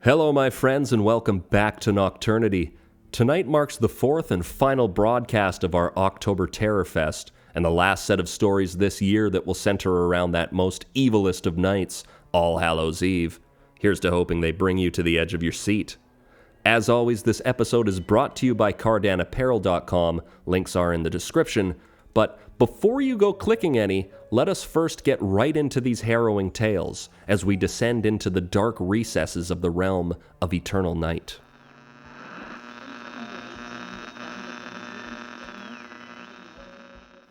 Hello, my friends, and welcome back to Nocturnity. Tonight marks the fourth and final broadcast of our October Terrorfest, and the last set of stories this year that will center around that most evilest of nights, All Hallows Eve. Here's to hoping they bring you to the edge of your seat. As always, this episode is brought to you by cardanapparel.com. Links are in the description. But before you go clicking any, let us first get right into these harrowing tales as we descend into the dark recesses of the realm of eternal night.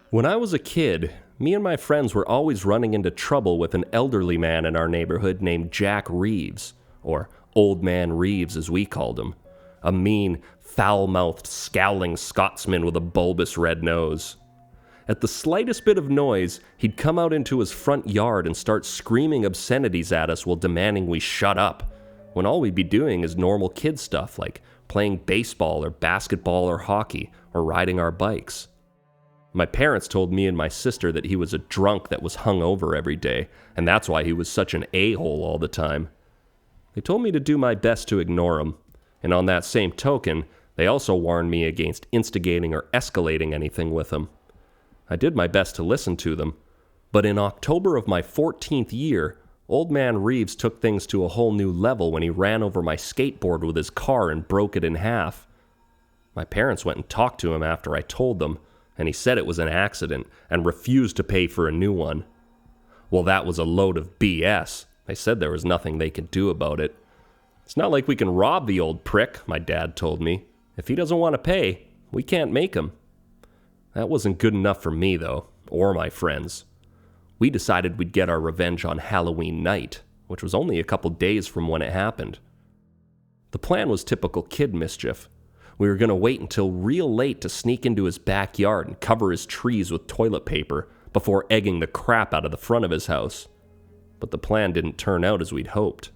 When I was a kid, me and my friends were always running into trouble with an elderly man in our neighborhood named Jack Reeves, or Old Man Reeves as we called him. A mean, foul-mouthed, scowling Scotsman with a bulbous red nose. At the slightest bit of noise, he'd come out into his front yard and start screaming obscenities at us while demanding we shut up, when all we'd be doing is normal kid stuff like playing baseball or basketball or hockey or riding our bikes. My parents told me and my sister that he was a drunk that was hungover every day, and that's why he was such an a-hole all the time. They told me to do my best to ignore him, and on that same token, they also warned me against instigating or escalating anything with him. I did my best to listen to them, but in October of my 14th year, Old Man Reeves took things to a whole new level when he ran over my skateboard with his car and broke it in half. My parents went and talked to him after I told them, and he said it was an accident and refused to pay for a new one. Well, that was a load of BS. They said there was nothing they could do about it. It's not like we can rob the old prick, my dad told me. If he doesn't want to pay, we can't make him. That wasn't good enough for me, though, or my friends. We decided we'd get our revenge on Halloween night, which was only a couple days from when it happened. The plan was typical kid mischief. We were going to wait until real late to sneak into his backyard and cover his trees with toilet paper before egging the crap out of the front of his house. But the plan didn't turn out as we'd hoped.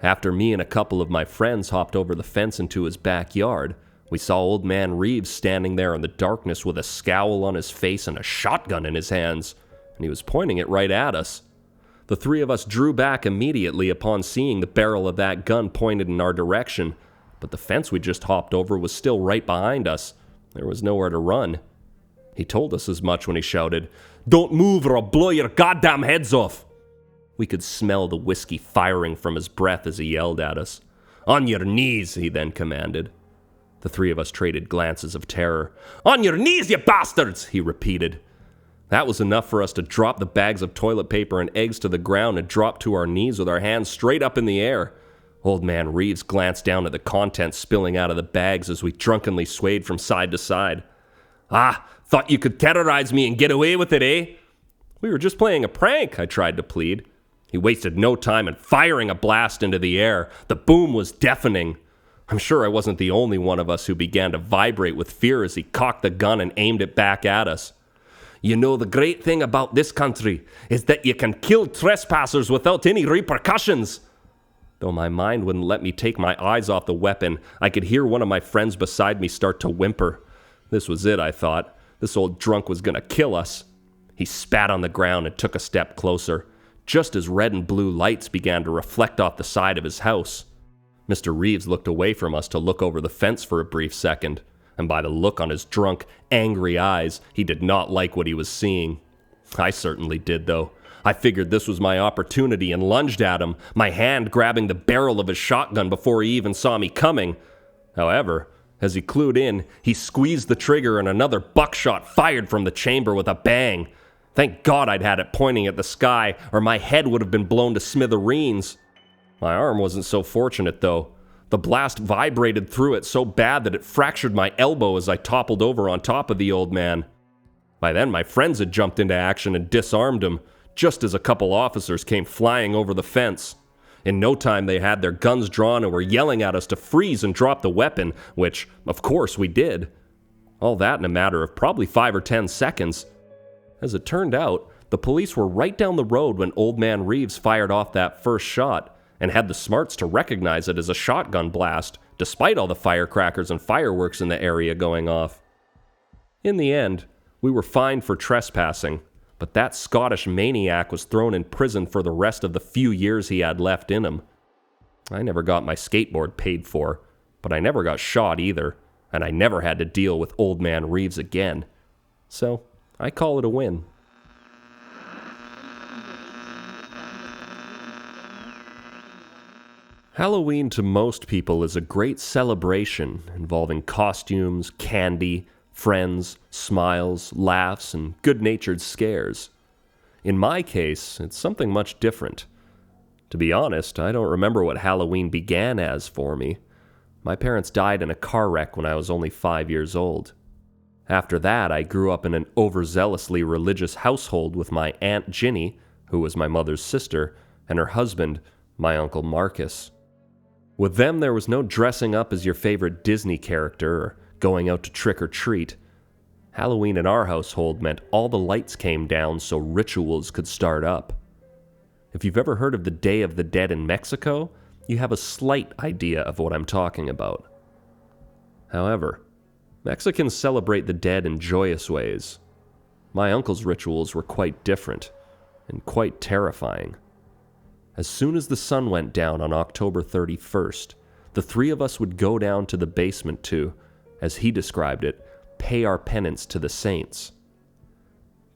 After me and a couple of my friends hopped over the fence into his backyard, we saw Old Man Reeves standing there in the darkness with a scowl on his face and a shotgun in his hands, and he was pointing it right at us. The three of us drew back immediately upon seeing the barrel of that gun pointed in our direction, but the fence we just hopped over was still right behind us. There was nowhere to run. He told us as much when he shouted, "Don't move or I'll blow your goddamn heads off!" We could smell the whiskey firing from his breath as he yelled at us. "On your knees," he then commanded. The three of us traded glances of terror. "On your knees, you bastards!" he repeated. That was enough for us to drop the bags of toilet paper and eggs to the ground and drop to our knees with our hands straight up in the air. Old Man Reeves glanced down at the contents spilling out of the bags as we drunkenly swayed from side to side. "Ah, thought you could terrorize me and get away with it, eh?" "We were just playing a prank," I tried to plead. He wasted no time in firing a blast into the air. The boom was deafening. I'm sure I wasn't the only one of us who began to vibrate with fear as he cocked the gun and aimed it back at us. "You know, the great thing about this country is that you can kill trespassers without any repercussions." Though my mind wouldn't let me take my eyes off the weapon, I could hear one of my friends beside me start to whimper. This was it, I thought. This old drunk was going to kill us. He spat on the ground and took a step closer, just as red and blue lights began to reflect off the side of his house. Mr. Reeves looked away from us to look over the fence for a brief second, and by the look on his drunk, angry eyes, he did not like what he was seeing. I certainly did, though. I figured this was my opportunity and lunged at him, my hand grabbing the barrel of his shotgun before he even saw me coming. However, as he clued in, he squeezed the trigger and another buckshot fired from the chamber with a bang. Thank God I'd had it pointing at the sky, or my head would have been blown to smithereens. My arm wasn't so fortunate, though. The blast vibrated through it so bad that it fractured my elbow as I toppled over on top of the old man. By then, my friends had jumped into action and disarmed him, just as a couple officers came flying over the fence. In no time, they had their guns drawn and were yelling at us to freeze and drop the weapon, which, of course, we did. All that in a matter of probably 5 or 10 seconds. As it turned out, the police were right down the road when Old Man Reeves fired off that first shot, and had the smarts to recognize it as a shotgun blast, despite all the firecrackers and fireworks in the area going off. In the end, we were fined for trespassing, but that Scottish maniac was thrown in prison for the rest of the few years he had left in him. I never got my skateboard paid for, but I never got shot either, and I never had to deal with Old Man Reeves again. So, I call it a win. Halloween to most people is a great celebration involving costumes, candy, friends, smiles, laughs, and good-natured scares. In my case, it's something much different. To be honest, I don't remember what Halloween began as for me. My parents died in a car wreck when I was only 5 years old. After that, I grew up in an overzealously religious household with my Aunt Ginny, who was my mother's sister, and her husband, my Uncle Marcus. With them, there was no dressing up as your favorite Disney character or going out to trick or treat. Halloween in our household meant all the lights came down so rituals could start up. If you've ever heard of the Day of the Dead in Mexico, you have a slight idea of what I'm talking about. However, Mexicans celebrate the dead in joyous ways. My uncle's rituals were quite different and quite terrifying. As soon as the sun went down on October 31st, the three of us would go down to the basement to, as he described it, pay our penance to the saints.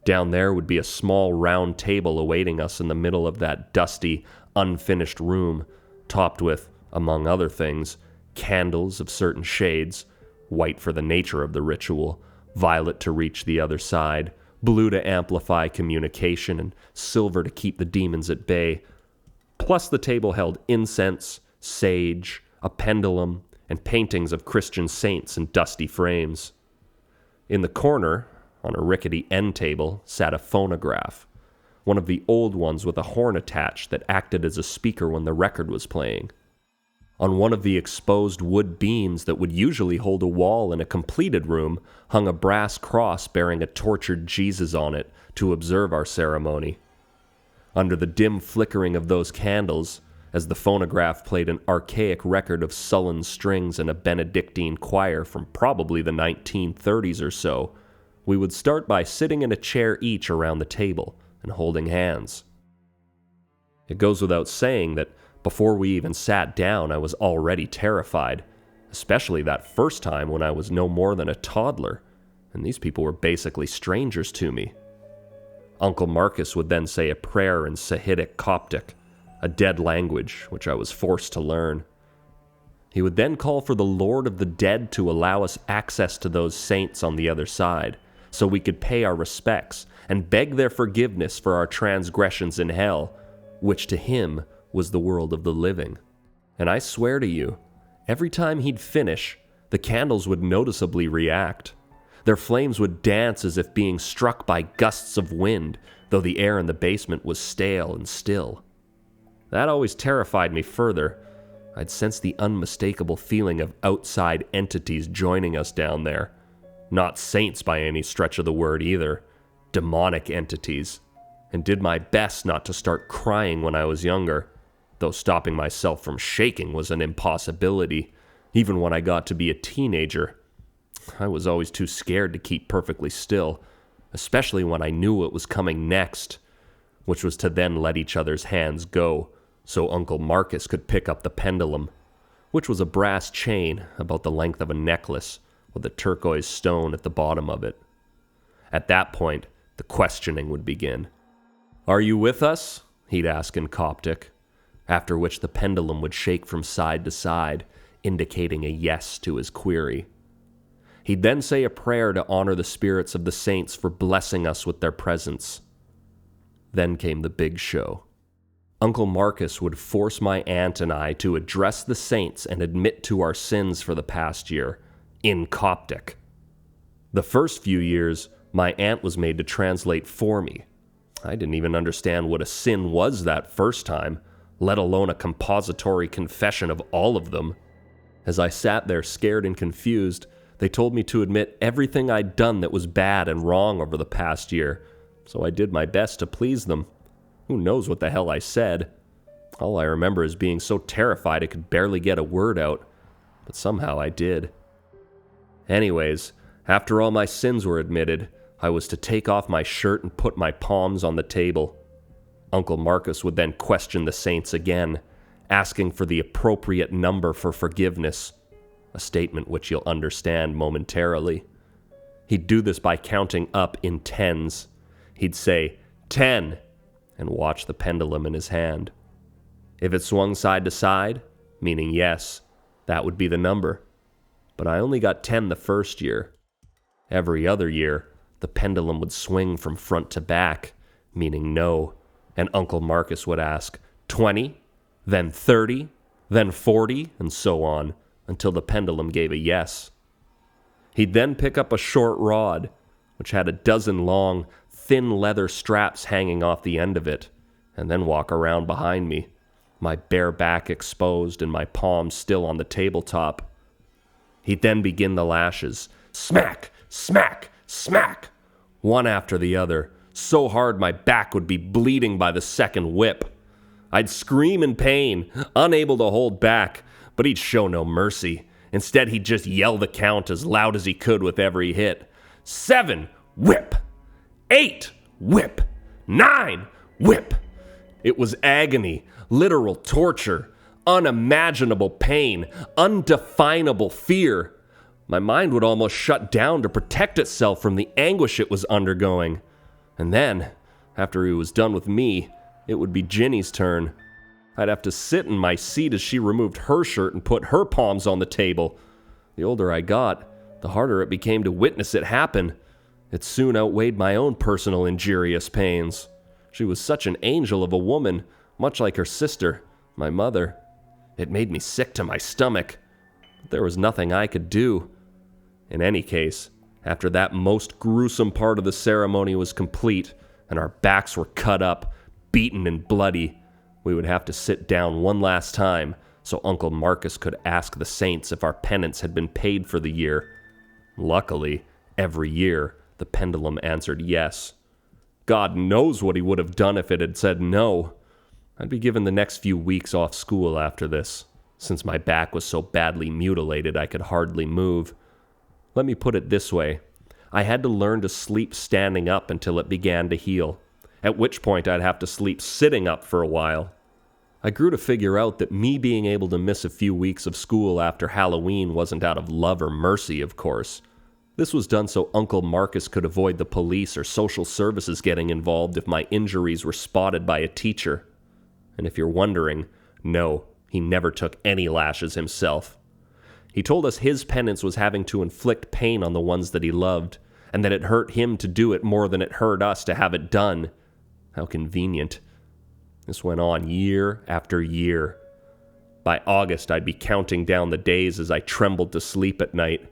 Down there would be a small round table awaiting us in the middle of that dusty, unfinished room, topped with, among other things, candles of certain shades, white for the nature of the ritual, violet to reach the other side, blue to amplify communication, and silver to keep the demons at bay. Plus the table held incense, sage, a pendulum, and paintings of Christian saints in dusty frames. In the corner, on a rickety end table, sat a phonograph, one of the old ones with a horn attached that acted as a speaker when the record was playing. On one of the exposed wood beams that would usually hold a wall in a completed room hung a brass cross bearing a tortured Jesus on it to observe our ceremony. Under the dim flickering of those candles, as the phonograph played an archaic record of sullen strings and a Benedictine choir from probably the 1930s or so, we would start by sitting in a chair each around the table and holding hands. It goes without saying that before we even sat down, I was already terrified, especially that first time when I was no more than a toddler, and these people were basically strangers to me. Uncle Marcus would then say a prayer in Sahidic Coptic, a dead language which I was forced to learn. He would then call for the Lord of the Dead to allow us access to those saints on the other side, so we could pay our respects and beg their forgiveness for our transgressions in hell, which to him was the world of the living. And I swear to you, every time he'd finish, the candles would noticeably react. Their flames would dance as if being struck by gusts of wind, though the air in the basement was stale and still. That always terrified me further. I'd sense the unmistakable feeling of outside entities joining us down there. Not saints by any stretch of the word either. Demonic entities. And did my best not to start crying when I was younger, though stopping myself from shaking was an impossibility, even when I got to be a teenager. I was always too scared to keep perfectly still, especially when I knew what was coming next, which was to then let each other's hands go, so Uncle Marcus could pick up the pendulum, which was a brass chain about the length of a necklace, with a turquoise stone at the bottom of it. At that point, the questioning would begin. "Are you with us?" he'd ask in Coptic, after which the pendulum would shake from side to side, indicating a yes to his query. He'd then say a prayer to honor the spirits of the saints for blessing us with their presence. Then came the big show. Uncle Marcus would force my aunt and I to address the saints and admit to our sins for the past year, in Coptic. The first few years, my aunt was made to translate for me. I didn't even understand what a sin was that first time, let alone a compository confession of all of them. As I sat there scared and confused, they told me to admit everything I'd done that was bad and wrong over the past year, so I did my best to please them. Who knows what the hell I said? All I remember is being so terrified I could barely get a word out, but somehow I did. Anyways, after all my sins were admitted, I was to take off my shirt and put my palms on the table. Uncle Marcus would then question the saints again, asking for the appropriate number for forgiveness, a statement which you'll understand momentarily. He'd do this by counting up in tens. He'd say, 10, and watch the pendulum in his hand. If it swung side to side, meaning yes, that would be the number. But I only got 10 the first year. Every other year, the pendulum would swing from front to back, meaning no, and Uncle Marcus would ask, 20, then 30, then 40, and so on, until the pendulum gave a yes. He'd then pick up a short rod, which had a dozen long, thin leather straps hanging off the end of it, and then walk around behind me, my bare back exposed and my palms still on the tabletop. He'd then begin the lashes, smack, smack, smack, one after the other, so hard my back would be bleeding by the second whip. I'd scream in pain, unable to hold back, but he'd show no mercy. Instead, he'd just yell the count as loud as he could with every hit. 7, whip. 8, whip. 9, whip. It was agony, literal torture, unimaginable pain, undefinable fear. My mind would almost shut down to protect itself from the anguish it was undergoing. And then, after he was done with me, it would be Ginny's turn. I'd have to sit in my seat as she removed her shirt and put her palms on the table. The older I got, the harder it became to witness it happen. It soon outweighed my own personal injurious pains. She was such an angel of a woman, much like her sister, my mother. It made me sick to my stomach, but there was nothing I could do. In any case, after that most gruesome part of the ceremony was complete, and our backs were cut up, beaten and bloody, we would have to sit down one last time so Uncle Marcus could ask the saints if our penance had been paid for the year. Luckily, every year, the pendulum answered yes. God knows what he would have done if it had said no. I'd be given the next few weeks off school after this, since my back was so badly mutilated I could hardly move. Let me put it this way. I had to learn to sleep standing up until it began to heal, at which point I'd have to sleep sitting up for a while. I grew to figure out that me being able to miss a few weeks of school after Halloween wasn't out of love or mercy, of course. This was done so Uncle Marcus could avoid the police or social services getting involved if my injuries were spotted by a teacher. And if you're wondering, no, he never took any lashes himself. He told us his penance was having to inflict pain on the ones that he loved, and that it hurt him to do it more than it hurt us to have it done. How convenient. This went on year after year. By August, I'd be counting down the days as I trembled to sleep at night.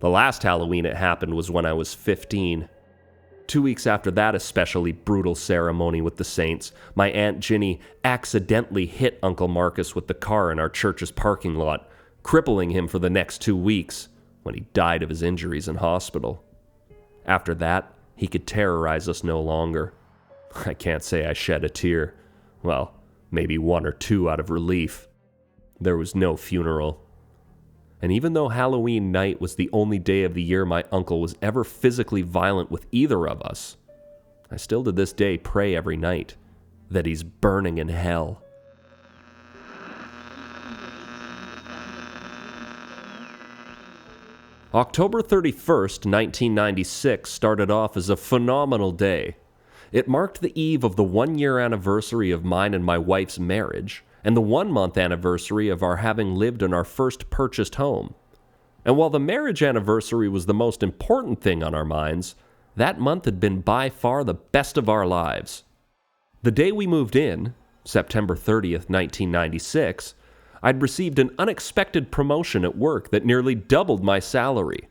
The last Halloween it happened was when I was 15. 2 weeks after that especially brutal ceremony with the saints, my Aunt Ginny accidentally hit Uncle Marcus with the car in our church's parking lot, crippling him for the next 2 weeks, when he died of his injuries in hospital. After that, he could terrorize us no longer. I can't say I shed a tear. Well, maybe 1 or 2 out of relief. There was no funeral. And even though Halloween night was the only day of the year my uncle was ever physically violent with either of us, I still to this day pray every night that he's burning in hell. October 31st, 1996 started off as a phenomenal day. It marked the eve of the 1-year anniversary of mine and my wife's marriage, and the 1-month anniversary of our having lived in our first purchased home. And while the marriage anniversary was the most important thing on our minds, that month had been by far the best of our lives. The day we moved in, September 30th, 1996, I'd received an unexpected promotion at work that nearly doubled my salary.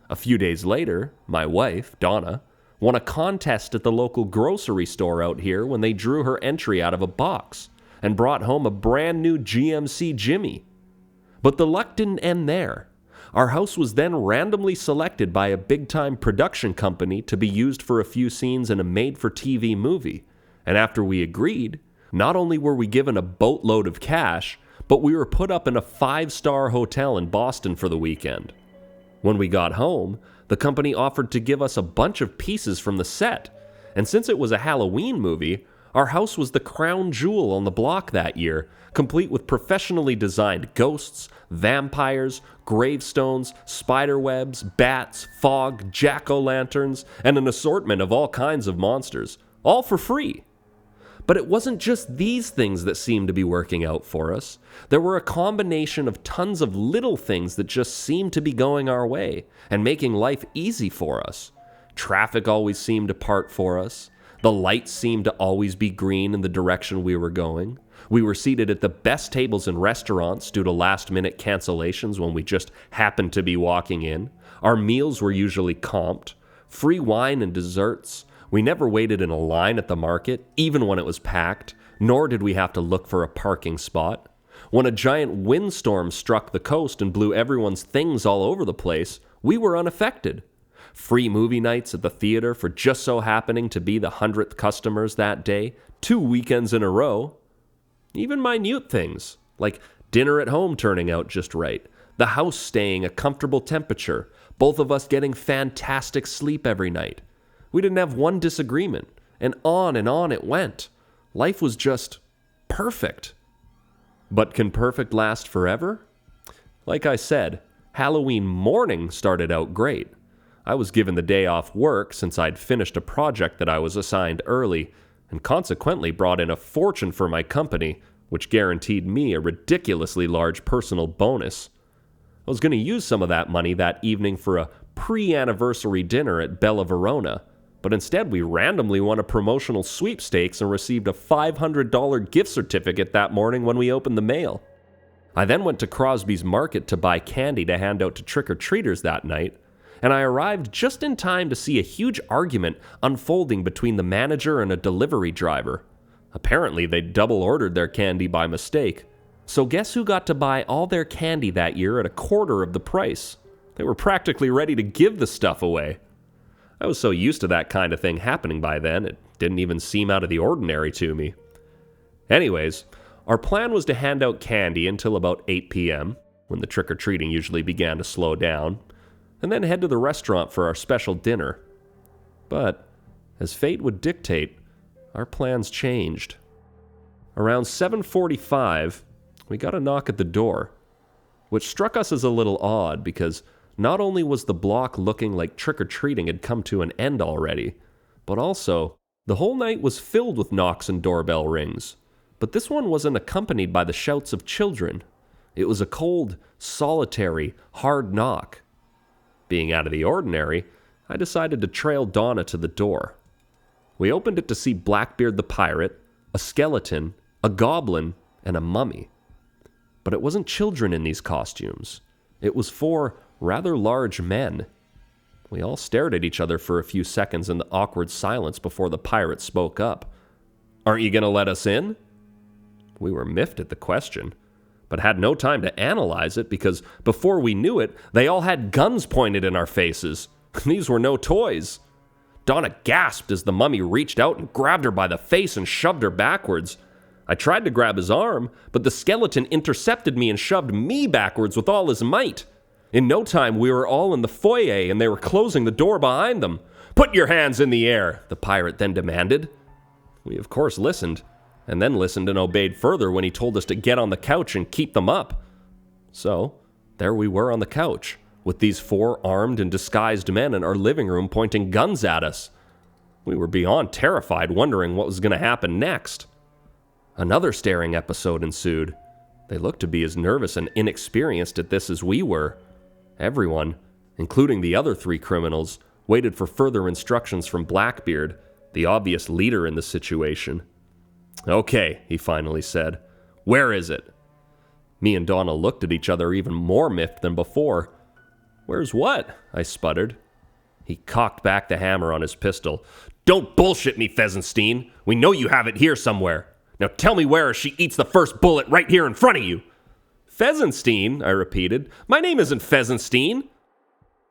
A few days later, my wife, Donna, won a contest at the local grocery store out here when they drew her entry out of a box and brought home a brand new GMC Jimmy. But the luck didn't end there. Our house was then randomly selected by a big-time production company to be used for a few scenes in a made-for-TV movie. And after we agreed, not only were we given a boatload of cash, but we were put up in a 5-star hotel in Boston for the weekend. When we got home, the company offered to give us a bunch of pieces from the set, and since it was a Halloween movie, Our house was the crown jewel on the block that year, complete with professionally designed ghosts, vampires, gravestones, spiderwebs, bats, fog, jack-o'-lanterns, and an assortment of all kinds of monsters, all for free. But it wasn't just these things that seemed to be working out for us. There were a combination of tons of little things that just seemed to be going our way and making life easy for us. Traffic always seemed to part for us. The lights seemed to always be green in the direction we were going. We were seated at the best tables in restaurants due to last-minute cancellations when we just happened to be walking in. Our meals were usually comped. Free wine and desserts. We never waited in a line at the market, even when it was packed, nor did we have to look for a parking spot. When a giant windstorm struck the coast and blew everyone's things all over the place, we were unaffected. Free movie nights at the theater for just so happening to be the 100th customers that day, 2 weekends in a row. Even minute things, like dinner at home turning out just right, the house staying a comfortable temperature, both of us getting fantastic sleep every night. We didn't have one disagreement, and on it went. Life was just perfect. But can perfect last forever? Like I said, Halloween morning started out great. I was given the day off work since I'd finished a project that I was assigned early, and consequently brought in a fortune for my company, which guaranteed me a ridiculously large personal bonus. I was going to use some of that money that evening for a pre-anniversary dinner at Bella Verona, but instead we randomly won a promotional sweepstakes and received a $500 gift certificate that morning when we opened the mail. I then went to Crosby's Market to buy candy to hand out to trick-or-treaters that night, and I arrived just in time to see a huge argument unfolding between the manager and a delivery driver. Apparently, they'd double-ordered their candy by mistake. So guess who got to buy all their candy that year at a quarter of the price? They were practically ready to give the stuff away. I was so used to that kind of thing happening by then, it didn't even seem out of the ordinary to me. Anyways, our plan was to hand out candy until about 8 p.m., when the trick-or-treating usually began to slow down, and then head to the restaurant for our special dinner. But, as fate would dictate, our plans changed. Around 7:45, we got a knock at the door, which struck us as a little odd because not only was the block looking like trick-or-treating had come to an end already, but also the whole night was filled with knocks and doorbell rings. But this one wasn't accompanied by the shouts of children. It was a cold, solitary, hard knock. Being out of the ordinary, I decided to trail Donna to the door. We opened it to see Blackbeard the pirate, a skeleton, a goblin, and a mummy. But it wasn't children in these costumes. It was 4 rather large men. We all stared at each other for a few seconds in the awkward silence before the pirate spoke up. "Aren't you going to let us in?" We were miffed at the question, but had no time to analyze it because before we knew it, they all had guns pointed in our faces. These were no toys. Donna gasped as the mummy reached out and grabbed her by the face and shoved her backwards. I tried to grab his arm, but the skeleton intercepted me and shoved me backwards with all his might. In no time, we were all in the foyer and they were closing the door behind them. "Put your hands in the air," the pirate then demanded. We of course listened, and then listened and obeyed further when he told us to get on the couch and keep them up. So, there we were on the couch, with these 4 armed and disguised men in our living room pointing guns at us. We were beyond terrified, wondering what was going to happen next. Another staring episode ensued. They looked to be as nervous and inexperienced at this as we were. Everyone, including the other 3 criminals, waited for further instructions from Blackbeard, the obvious leader in the situation. "Okay," he finally said. "Where is it?" Me and Donna looked at each other even more miffed than before. "Where's what?" I sputtered. He cocked back the hammer on his pistol. "Don't bullshit me, Pheasantstein. We know you have it here somewhere. Now tell me where or she eats the first bullet right here in front of you." "Pheasantstein," I repeated. "My name isn't Pheasantstein."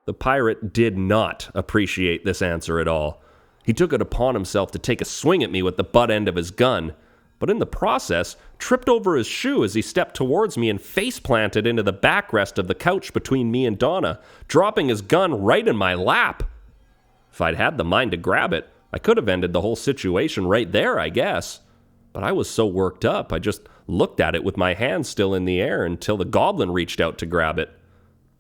The pirate did not appreciate this answer at all. He took it upon himself to take a swing at me with the butt end of his gun, but in the process, tripped over his shoe as he stepped towards me and face-planted into the backrest of the couch between me and Donna, dropping his gun right in my lap. If I'd had the mind to grab it, I could have ended the whole situation right there, I guess. But I was so worked up, I just looked at it with my hand still in the air until the goblin reached out to grab it.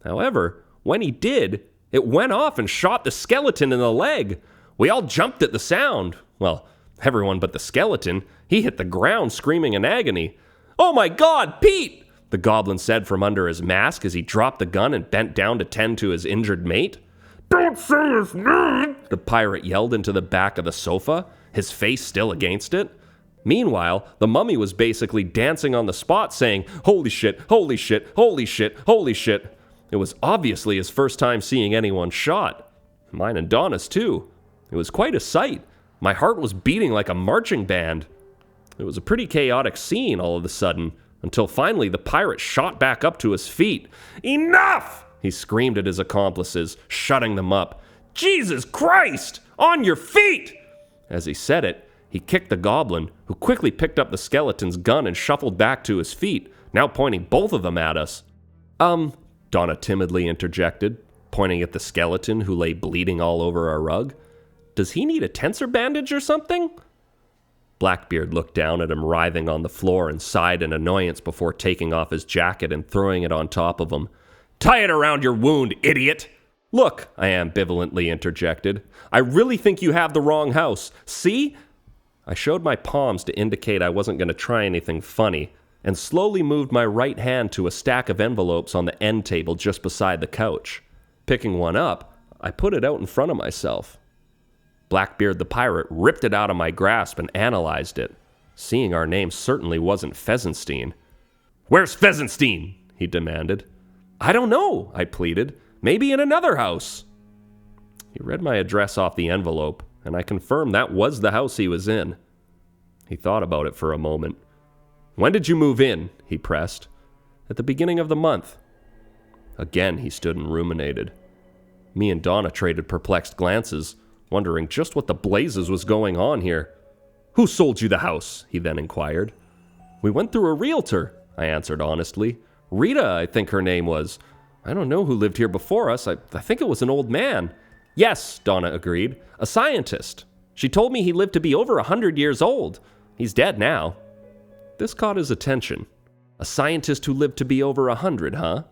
However, when he did, it went off and shot the skeleton in the leg. We all jumped at the sound. Well, everyone but the skeleton. He hit the ground screaming in agony. "Oh my God, Pete!" the goblin said from under his mask as he dropped the gun and bent down to tend to his injured mate. "Don't say his name!" the pirate yelled into the back of the sofa, his face still against it. Meanwhile, the mummy was basically dancing on the spot saying, "Holy shit, holy shit, holy shit, holy shit." It was obviously his first time seeing anyone shot. Mine and Donna's too. It was quite a sight. My heart was beating like a marching band. It was a pretty chaotic scene all of a sudden, until finally the pirate shot back up to his feet. "Enough!" he screamed at his accomplices, shutting them up. "Jesus Christ! On your feet!" As he said it, he kicked the goblin, who quickly picked up the skeleton's gun and shuffled back to his feet, now pointing both of them at us. Donna timidly interjected, pointing at the skeleton who lay bleeding all over our rug. "Does he need a tensor bandage or something?" Blackbeard looked down at him writhing on the floor and sighed in annoyance before taking off his jacket and throwing it on top of him. "Tie it around your wound, idiot!" "Look," I ambivalently interjected, "I really think you have the wrong house. See?" I showed my palms to indicate I wasn't going to try anything funny, and slowly moved my right hand to a stack of envelopes on the end table just beside the couch. Picking one up, I put it out in front of myself. Blackbeard the pirate ripped it out of my grasp and analyzed it. Seeing our name certainly wasn't Pheasantstein. "Where's Pheasantstein?" he demanded. "I don't know," I pleaded. "Maybe in another house." He read my address off the envelope, and I confirmed that was the house he was in. He thought about it for a moment. "When did you move in?" he pressed. "At the beginning of the month." Again, he stood and ruminated. Me and Donna traded perplexed glances, wondering just what the blazes was going on here. "Who sold you the house?" he then inquired. "We went through a realtor," I answered honestly. "Rita, I think her name was. I don't know who lived here before us. I think it was an old man." "Yes," Donna agreed. "A scientist. She told me he lived to be over 100 years old. He's dead now." This caught his attention. A scientist who lived to be over 100, huh?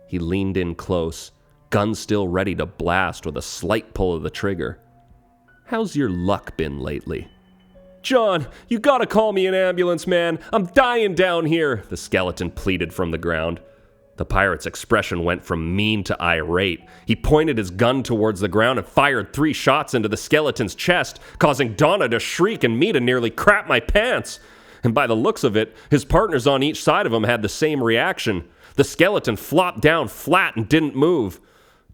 He leaned in close, gun still ready to blast with a slight pull of the trigger. "How's your luck been lately?" "John, you gotta call me an ambulance, man. I'm dying down here," the skeleton pleaded from the ground. The pirate's expression went from mean to irate. He pointed his gun towards the ground and fired 3 shots into the skeleton's chest, causing Donna to shriek and me to nearly crap my pants. And by the looks of it, his partners on each side of him had the same reaction. The skeleton flopped down flat and didn't move.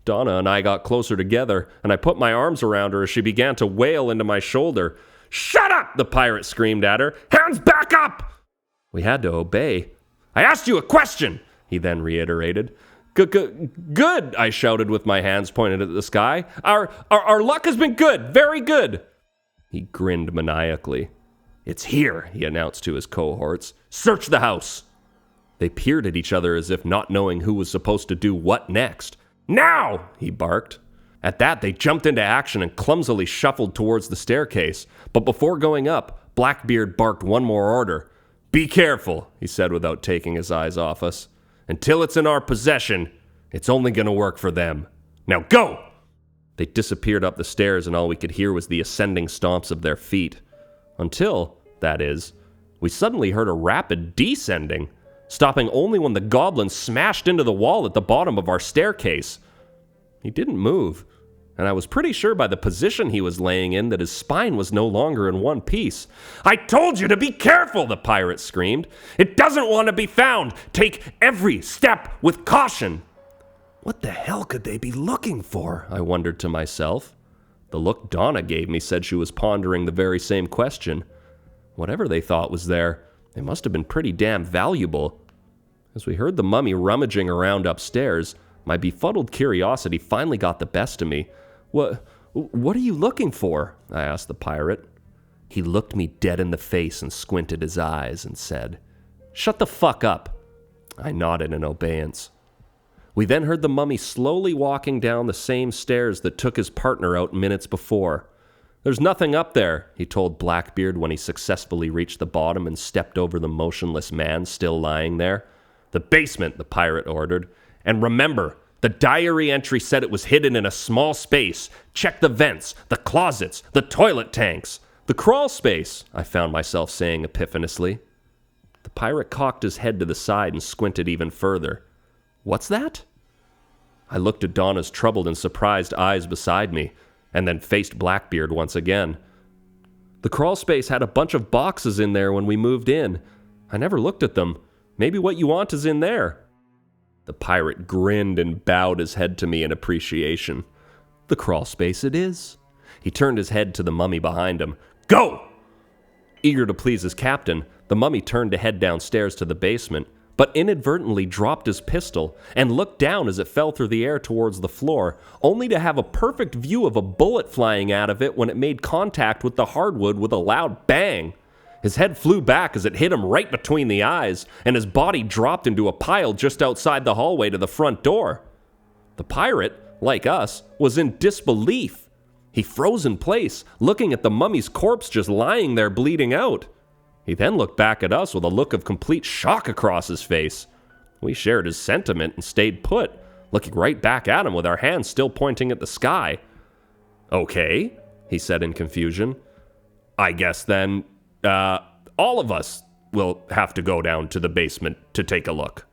Donna and I got closer together, and I put my arms around her as she began to wail into my shoulder. "Shut up!" the pirate screamed at her. "Hands back up!" We had to obey. "I asked you a question!" he then reiterated. Good, I shouted with my hands pointed at the sky. Our luck has been good, very good." He grinned maniacally. "It's here," he announced to his cohorts. "Search the house." They peered at each other as if not knowing who was supposed to do what next. "Now!" he barked. At that, they jumped into action and clumsily shuffled towards the staircase. But before going up, Blackbeard barked one more order. "Be careful," he said without taking his eyes off us. "Until it's in our possession, it's only going to work for them. Now go!" They disappeared up the stairs, and all we could hear was the ascending stomps of their feet. Until, that is, we suddenly heard a rapid descending, stopping only when the goblin smashed into the wall at the bottom of our staircase. He didn't move, and I was pretty sure by the position he was laying in that his spine was no longer in one piece. "I told you to be careful," the pirate screamed. "It doesn't want to be found. Take every step with caution." What the hell could they be looking for? I wondered to myself. The look Donna gave me said she was pondering the very same question. Whatever they thought was there, it must have been pretty damn valuable. As we heard the mummy rummaging around upstairs, my befuddled curiosity finally got the best of me. What are you looking for?" I asked the pirate. He looked me dead in the face and squinted his eyes and said, "Shut the fuck up." I nodded in obeyance. We then heard the mummy slowly walking down the same stairs that took his partner out minutes before. "There's nothing up there," he told Blackbeard when he successfully reached the bottom and stepped over the motionless man still lying there. "The basement," the pirate ordered. "And remember, the diary entry said it was hidden in a small space. Check the vents, the closets, the toilet tanks." "The crawl space," I found myself saying epiphaneously. The pirate cocked his head to the side and squinted even further. "What's that?" I looked at Donna's troubled and surprised eyes beside me, and then faced Blackbeard once again. "The crawl space had a bunch of boxes in there when we moved in. I never looked at them. Maybe what you want is in there." The pirate grinned and bowed his head to me in appreciation. "The crawl space it is." He turned his head to the mummy behind him. "Go!" Eager to please his captain, the mummy turned to head downstairs to the basement, but inadvertently dropped his pistol and looked down as it fell through the air towards the floor, only to have a perfect view of a bullet flying out of it when it made contact with the hardwood with a loud bang. His head flew back as it hit him right between the eyes, and his body dropped into a pile just outside the hallway to the front door. The pirate, like us, was in disbelief. He froze in place, looking at the mummy's corpse just lying there bleeding out. He then looked back at us with a look of complete shock across his face. We shared his sentiment and stayed put, looking right back at him with our hands still pointing at the sky. "Okay," he said in confusion. "I guess then, all of us will have to go down to the basement to take a look."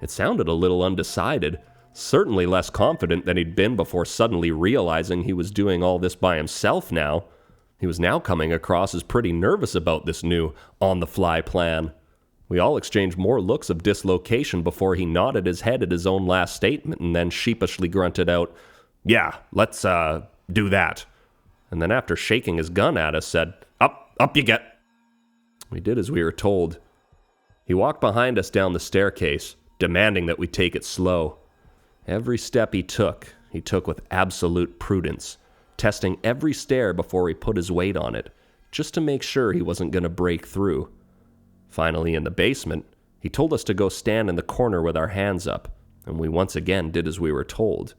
It sounded a little undecided, certainly less confident than he'd been before suddenly realizing he was doing all this by himself now. He was now coming across as pretty nervous about this new on-the-fly plan. We all exchanged more looks of dislocation before he nodded his head at his own last statement and then sheepishly grunted out, "Yeah, let's, do that." And then after shaking his gun at us, said, Up you get." We did as we were told. He walked behind us down the staircase, demanding that we take it slow. Every step he took with absolute prudence, testing every stair before he put his weight on it, just to make sure he wasn't going to break through. Finally, in the basement, he told us to go stand in the corner with our hands up, and we once again did as we were told.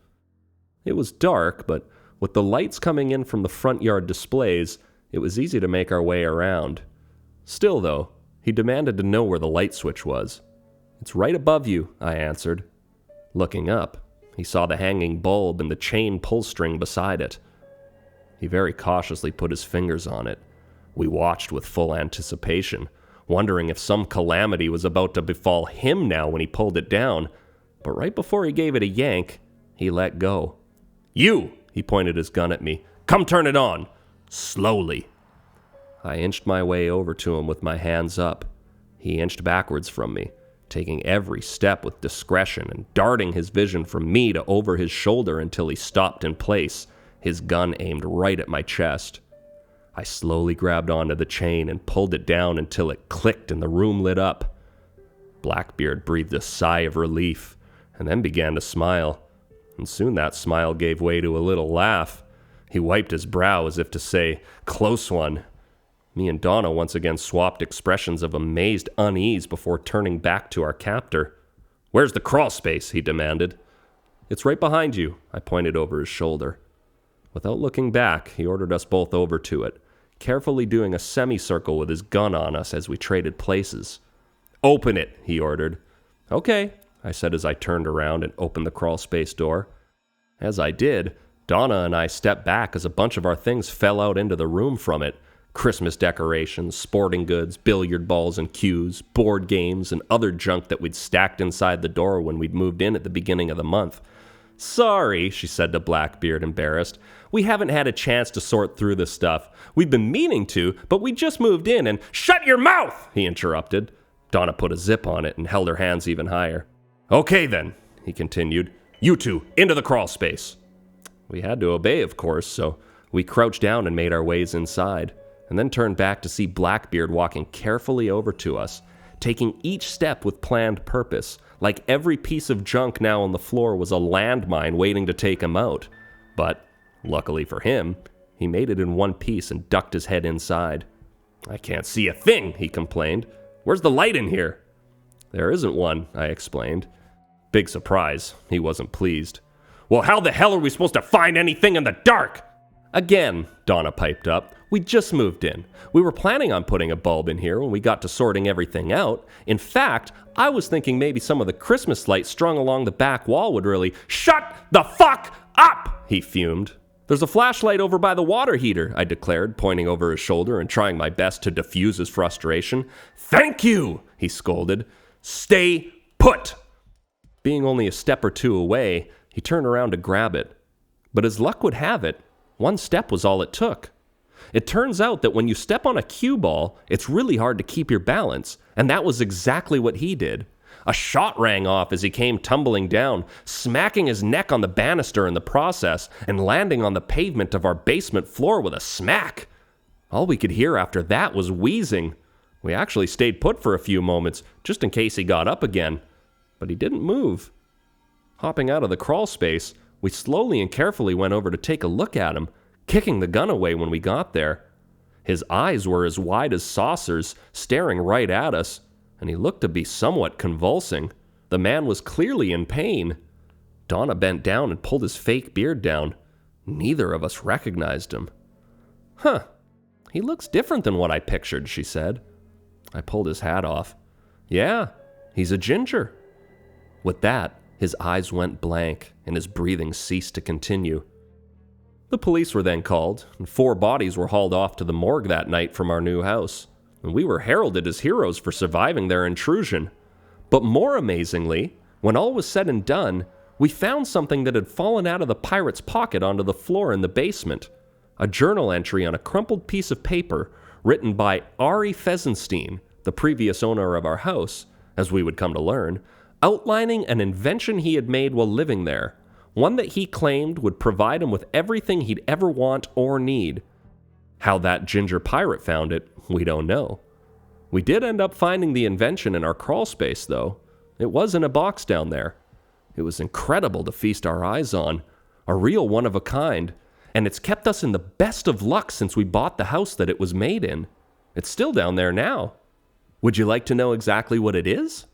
It was dark, but with the lights coming in from the front yard displays, it was easy to make our way around. Still, though, he demanded to know where the light switch was. "It's right above you," I answered. Looking up, he saw the hanging bulb and the chain pull string beside it. He very cautiously put his fingers on it. We watched with full anticipation, wondering if some calamity was about to befall him now when he pulled it down, but right before he gave it a yank, he let go. "You!" he pointed his gun at me. "Come turn it on! Slowly!" I inched my way over to him with my hands up. He inched backwards from me, taking every step with discretion and darting his vision from me to over his shoulder until he stopped in place, his gun aimed right at my chest. I slowly grabbed onto the chain and pulled it down until it clicked and the room lit up. Blackbeard breathed a sigh of relief and then began to smile, and soon that smile gave way to a little laugh. He wiped his brow as if to say, "Close one." Me and Donna once again swapped expressions of amazed unease before turning back to our captor. "Where's the crawl space?" he demanded. "It's right behind you," I pointed over his shoulder. Without looking back, he ordered us both over to it, carefully doing a semicircle with his gun on us as we traded places. "Open it," he ordered. "Okay," I said as I turned around and opened the crawl space door. As I did, Donna and I stepped back as a bunch of our things fell out into the room from it. Christmas decorations, sporting goods, billiard balls and cues, board games, and other junk that we'd stacked inside the door when we'd moved in at the beginning of the month. "Sorry," she said to Blackbeard, embarrassed. "We haven't had a chance to sort through this stuff. We've been meaning to, but we just moved in and—" "Shut your mouth!" he interrupted. Donna put a zip on it and held her hands even higher. "Okay then," he continued. "You two, into the crawl space." We had to obey, of course, so we crouched down and made our ways inside, and then turned back to see Blackbeard walking carefully over to us, taking each step with planned purpose, like every piece of junk now on the floor was a landmine waiting to take him out. But, luckily for him, he made it in one piece and ducked his head inside. "I can't see a thing," he complained. "Where's the light in here?" "There isn't one," I explained. Big surprise, he wasn't pleased. "Well, how the hell are we supposed to find anything in the dark?" Again, Donna piped up. We just moved in. We were planning on putting a bulb in here when we got to sorting everything out. In fact, I was thinking maybe some of the Christmas lights strung along the back wall would really— Shut the fuck up! He fumed. There's a flashlight over by the water heater, I declared, pointing over his shoulder and trying my best to diffuse his frustration. Thank you, he scolded. Stay put! Being only a step or two away, he turned around to grab it. But as luck would have it, one step was all it took. It turns out that when you step on a cue ball, it's really hard to keep your balance, and that was exactly what he did. A shot rang off as he came tumbling down, smacking his neck on the banister in the process and landing on the pavement of our basement floor with a smack. All we could hear after that was wheezing. We actually stayed put for a few moments, just in case he got up again. But he didn't move. Hopping out of the crawl space, we slowly and carefully went over to take a look at him, kicking the gun away when we got there. His eyes were as wide as saucers, staring right at us, and he looked to be somewhat convulsing. The man was clearly in pain. Donna bent down and pulled his fake beard down. Neither of us recognized him. Huh, he looks different than what I pictured, she said. I pulled his hat off. Yeah, he's a ginger. With that, his eyes went blank, and his breathing ceased to continue. The police were then called, and 4 bodies were hauled off to the morgue that night from our new house, and we were heralded as heroes for surviving their intrusion. But more amazingly, when all was said and done, we found something that had fallen out of the pirate's pocket onto the floor in the basement. A journal entry on a crumpled piece of paper written by Ari Fesenstein, the previous owner of our house, as we would come to learn, outlining an invention he had made while living there, one that he claimed would provide him with everything he'd ever want or need. How that ginger pirate found it, we don't know. We did end up finding the invention in our crawl space, though. It was in a box down there. It was incredible to feast our eyes on, a real one of a kind, and it's kept us in the best of luck since we bought the house that it was made in. It's still down there now. Would you like to know exactly what it is?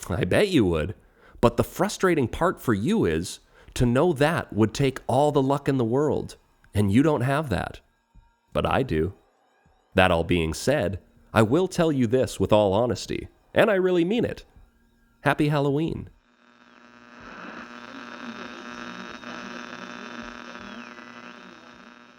I bet you would. But the frustrating part for you is, to know that would take all the luck in the world, and you don't have that. But I do. That all being said, I will tell you this with all honesty, and I really mean it. Happy Halloween.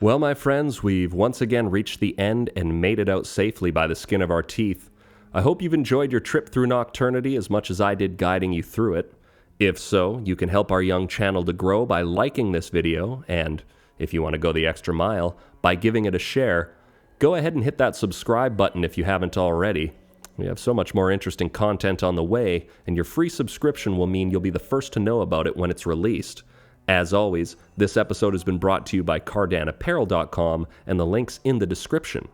Well, my friends, we've once again reached the end and made it out safely by the skin of our teeth. I hope you've enjoyed your trip through Nocturnity as much as I did guiding you through it. If so, you can help our young channel to grow by liking this video, and, if you want to go the extra mile, by giving it a share. Go ahead and hit that subscribe button if you haven't already. We have so much more interesting content on the way, and your free subscription will mean you'll be the first to know about it when it's released. As always, this episode has been brought to you by cardanapparel.com, and the link's in the description.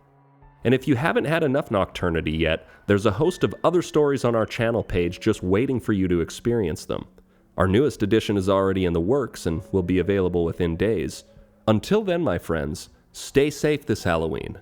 And if you haven't had enough Nocturnity yet, there's a host of other stories on our channel page just waiting for you to experience them. Our newest edition is already in the works and will be available within days. Until then, my friends, stay safe this Halloween.